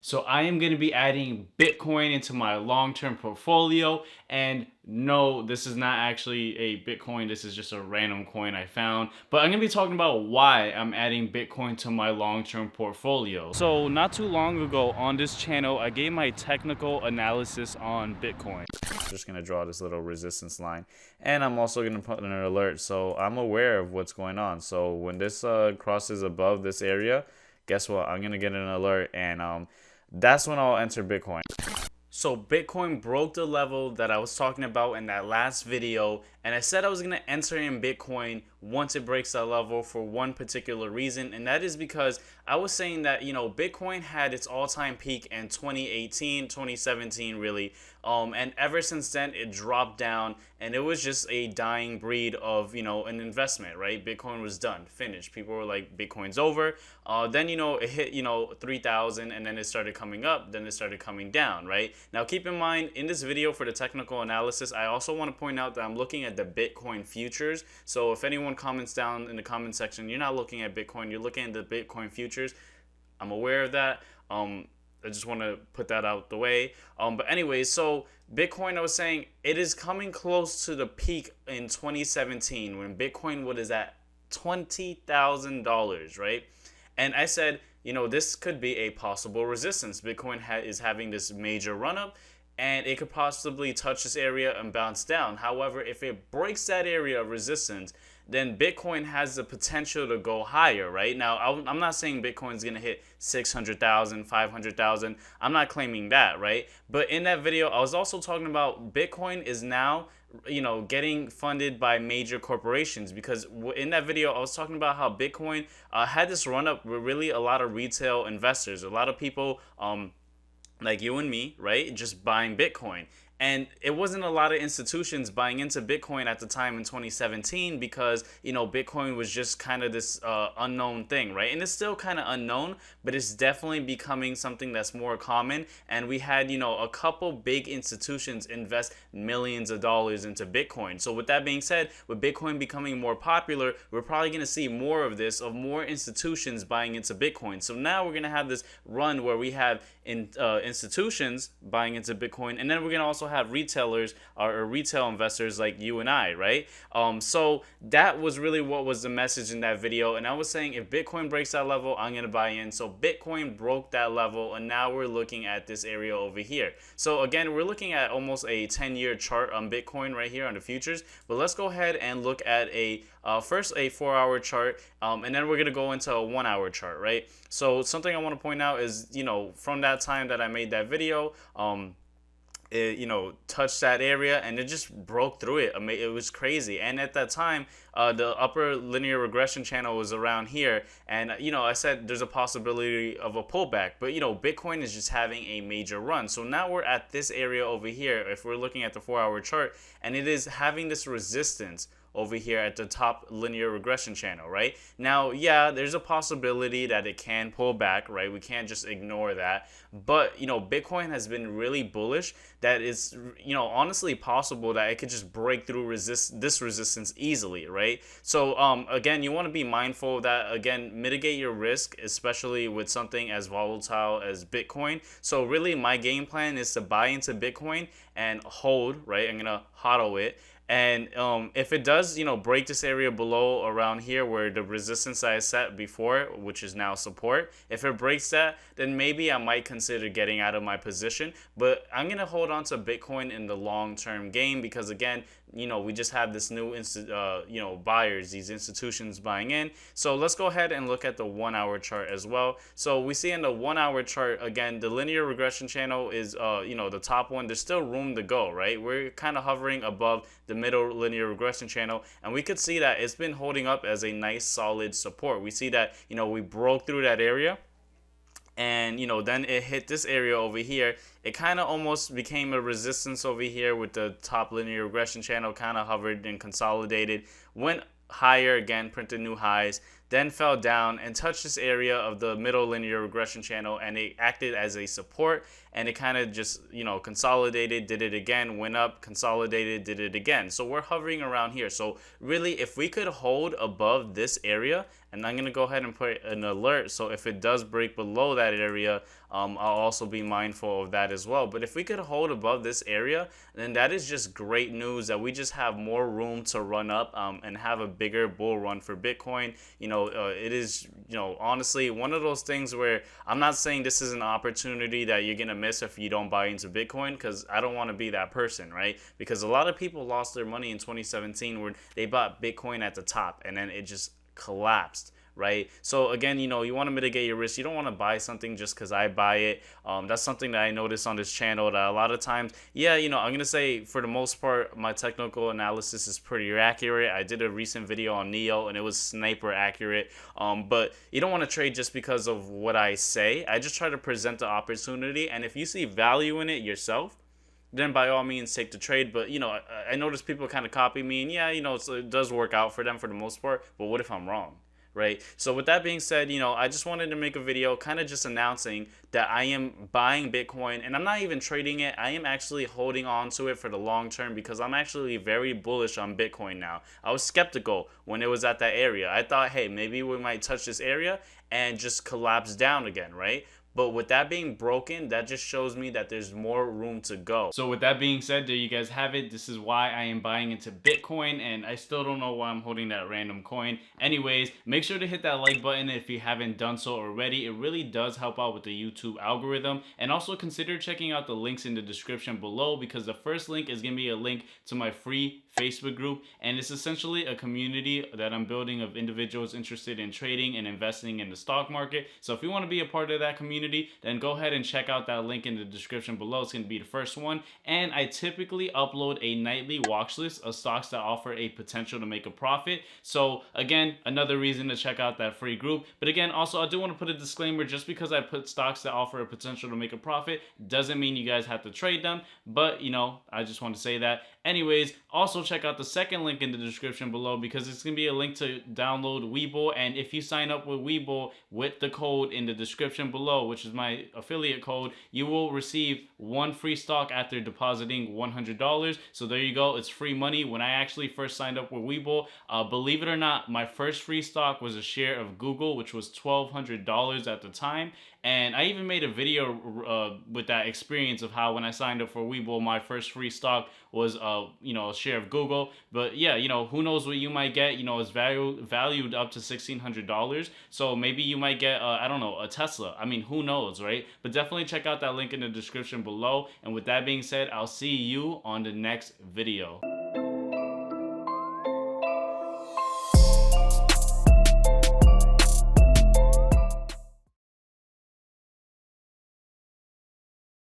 So I am going to be adding Bitcoin into my long-term portfolio. And no, this is not actually a Bitcoin. This is just a random coin I found. But I'm going to be talking about why I'm adding Bitcoin to my long-term portfolio. So not too long ago on this channel, I gave my technical analysis on Bitcoin. I'm just going to draw this little resistance line. And I'm also going to put an alert so I'm aware of what's going on. So when this crosses above this area, guess what? I'm going to get an alert, and that's when I'll enter Bitcoin. So Bitcoin broke the level that I was talking about in that last video, and I said I was going to enter in Bitcoin once it breaks that level for one particular reason, and that is because I was saying that, Bitcoin had its all-time peak in 2018, 2017 really, and ever since then it dropped down, and it was just a dying breed of, an investment, right? Bitcoin was done, finished. People were like, Bitcoin's over. Then, it hit, 3,000, and then it started coming up, then it started coming down, right? Now, keep in mind, in this video for the technical analysis, I also want to point out that I'm looking at the Bitcoin futures. So if anyone comments down in the comment section, you're not looking at Bitcoin, you're looking at the Bitcoin futures. I'm aware of that. I just want to put that out the way. But anyways, so Bitcoin, I was saying, it is coming close to the peak in 2017 when Bitcoin was at $20,000, right? And I said, this could be a possible resistance. Bitcoin is having this major run up, and it could possibly touch this area and bounce down. However, if it breaks that area of resistance, then Bitcoin has the potential to go higher, right? Now, I'm not saying Bitcoin's going to hit 600,000, 500,000. I'm not claiming that, right? But in that video, I was also talking about Bitcoin is now getting funded by major corporations, because in that video I was talking about how Bitcoin had this run up with really a lot of retail investors, a lot of people like you and me, right, just buying Bitcoin. And it wasn't a lot of institutions buying into Bitcoin at the time in 2017 because, Bitcoin was just kind of this unknown thing, right? And it's still kind of unknown, but it's definitely becoming something that's more common. And we had, a couple big institutions invest millions of dollars into Bitcoin. So with that being said, with Bitcoin becoming more popular, we're probably going to see more of this, of more institutions buying into Bitcoin. So now we're going to have this run where we have institutions buying into Bitcoin, and then we're going to also have retailers or retail investors like you and I, right? So that was really what was the message in that video. And I was saying, if Bitcoin breaks that level, I'm going to buy in. So Bitcoin broke that level, and now we're looking at this area over here. So again, we're looking at almost a 10-year chart on Bitcoin right here on the futures. But let's go ahead and look at first a 4-hour chart, and then we're going to go into a 1-hour chart, right? So something I want to point out is, from that time that I made that video, it touched that area and it just broke through it. I mean, it was crazy. And at that time, the upper linear regression channel was around here, and I said there's a possibility of a pullback, but Bitcoin is just having a major run. So now we're at this area over here if we're looking at the 4-hour chart, and it is having this resistance over here at the top linear regression channel, right? Now, yeah, there's a possibility that it can pull back, right? We can't just ignore that. But, Bitcoin has been really bullish that it's, honestly possible that it could just break through this resistance easily, right? So, again, you want to be mindful of that. Again, mitigate your risk, especially with something as volatile as Bitcoin. So really, my game plan is to buy into Bitcoin and hold, right? I'm going to hodl it. And if it does, break this area below around here where the resistance I set before, which is now support, if it breaks that, then maybe I might consider getting out of my position. But I'm going to hold on to Bitcoin in the long-term game because, again, we just have this new, buyers, these institutions buying in. So let's go ahead and look at the 1-hour chart as well. So we see in the 1-hour chart, again, the linear regression channel is, the top one. There's still room to go, right? We're kind of hovering above the middle linear regression channel, and we could see that it's been holding up as a nice solid support. We see that, we broke through that area, and then it hit this area over here. It kind of almost became a resistance over here with the top linear regression channel, kind of hovered and consolidated, went higher again, printed new highs, then fell down and touched this area of the middle linear regression channel, and it acted as a support, and it kind of just, consolidated, did it again, went up, consolidated, did it again. So we're hovering around here. So really, if we could hold above this area, and I'm going to go ahead and put an alert, so if it does break below that area, I'll also be mindful of that as well. But if we could hold above this area, then that is just great news that we just have more room to run up and have a bigger bull run for Bitcoin. It is, honestly, one of those things where I'm not saying this is an opportunity that you're going to miss if you don't buy into Bitcoin, because I don't want to be that person, right? Because a lot of people lost their money in 2017 where they bought Bitcoin at the top and then it just collapsed, right? So again, you want to mitigate your risk. You don't want to buy something just because I buy it. That's something that I noticed on this channel, that a lot of times, I'm going to say for the most part, my technical analysis is pretty accurate. I did a recent video on Neo and it was sniper accurate. But you don't want to trade just because of what I say. I just try to present the opportunity. And if you see value in it yourself, then by all means take the trade. But I notice people kind of copy me, and so it does work out for them for the most part. But what if I'm wrong, right? So with that being said, I just wanted to make a video kind of just announcing that I am buying Bitcoin, and I'm not even trading it. I am actually holding on to it for the long term, because I'm actually very bullish on Bitcoin now. I was skeptical when it was at that area. I thought, hey, maybe we might touch this area and just collapse down again, right? But with that being broken, that just shows me that there's more room to go. So with that being said, there you guys have it. This is why I am buying into Bitcoin, and I still don't know why I'm holding that random coin. Anyways, make sure to hit that like button if you haven't done so already. It really does help out with the YouTube algorithm. And also consider checking out the links in the description below, because the first link is going to be a link to my free Facebook group, and it's essentially a community that I'm building of individuals interested in trading and investing in the stock market. So if you want to be a part of that community, then go ahead and check out that link in the description below. It's going to be the first one. And I typically upload a nightly watch list of stocks that offer a potential to make a profit. So again, another reason to check out that free group. But again, also I do want to put a disclaimer: just because I put stocks that offer a potential to make a profit doesn't mean you guys have to trade them. But I just want to say that. Anyways, also check out the second link in the description below, because it's going to be a link to download Webull. And if you sign up with Webull with the code in the description below, which is my affiliate code, you will receive one free stock after depositing $100. So there you go. It's free money. When I actually first signed up with Webull, believe it or not, my first free stock was a share of Google, which was $1,200 at the time. And I even made a video with that experience of how when I signed up for Webull, my first free stock was a share of Google. But yeah, who knows what you might get. It's valued up to $1,600. So maybe you might get I don't know, a Tesla. I mean, who knows, right? But definitely check out that link in the description below. And with that being said, I'll see you on the next video.